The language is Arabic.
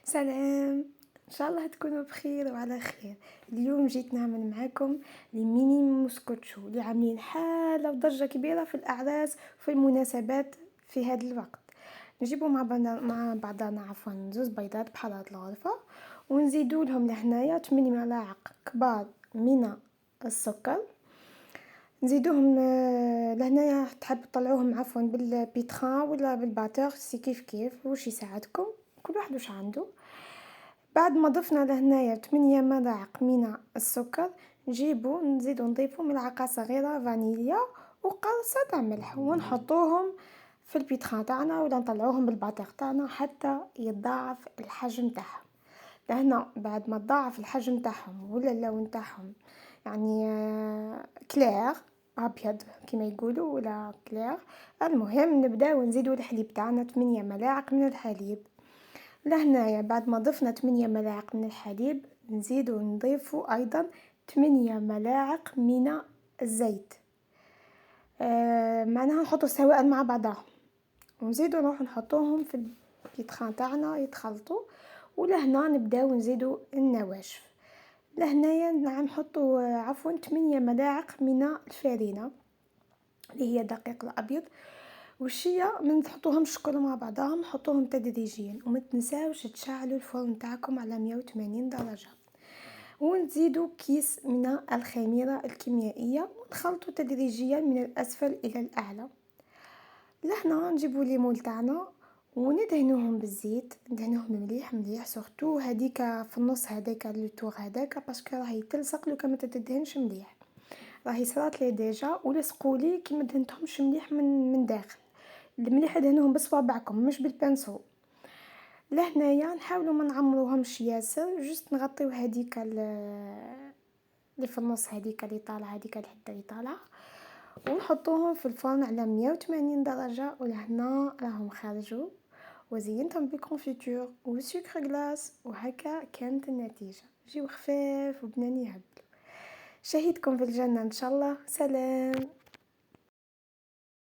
سلام. ان شاء الله تكونوا بخير وعلى خير. اليوم جيت نعمل معاكم لي ميني موسكوتشو اللي عاملين حاله وضجه كبيره في الاعراس وفي المناسبات في هذا الوقت. نجيبوا مع بعضنا زوز بيضات بحال هاد الغرفه، ونزيدوا لهم لهنايا 8 ملاعق كبار من السكر. نزيدوهم لهنايا تحب تطلعوهم بالبيتخان ولا بالباتور، سي كيف واش يساعدكم، كل واحد واش عنده. بعد ما ضفنا لهنايا 8 ملاعق من السكر، نزيدو نضيفو ملعقه صغيره فانيليا وقرصه تاع ملح، ونحطوهم في البيتخان تاعنا ولا نطلعوهم بالباتور تاعنا حتى يتضاعف الحجم تاعهم. لهنا بعد ما تضاعف الحجم تاعهم ولا اللون تاعهم، يعني كلير ابيض كما يقولوا ولا كلير، المهم نبداو نزيدو الحليب تاعنا 8 ملاعق من الحليب. لهنايا بعد ما ضفنا 8 ملاعق من الحليب، نزيدو نضيفو ايضا 8 ملاعق من الزيت. معناها نحطو سواء مع بعضها، ونزيدو نروح نحطوهم في البيتخان تاعنا يتخلطوا. ولهنا نبداو نزيدو النواشف. لهنايا نحطو 8 ملاعق من الفارينه اللي هي دقيق الابيض والشيا. من تحطوهمش كلهم مع بعضهم، حطوهم تدريجيا، وما تنساوش تشعلوا الفرن تاعكم على 180 درجه. ونزيدوا كيس من الخميره الكيميائيه ونخلطوا تدريجيا من الاسفل الى الاعلى. لهنا نجيبوا ليمون تاعنا وندهنوهم بالزيت، ندهنوهم مليح سورتو هذيك في النص، هذاك لو تور هذاك، باسكو راهي تلصق لو كما تدهنش مليح. راهي صرات لي ديجا ولصقولي كي ما دهنتهمش مليح من داخل. المليح دهنوهم بصوابعكم مش بالبنسو. لهنايا نحاولوا ما نعمروهمش ياسر، جست نغطيو هذيك اللي في النص، هذيك اللي طالعه، هذيك الحته اللي طالعه، ونحطوهم في الفرن على 180 درجه. ولهنا راهم خرجوا وزينتهم بالكونفيتور وسكر غلاس، وهكا كانت النتيجه. جيو خفاف وبنان يهبلوا. شهيدكم في الجنه ان شاء الله. سلام.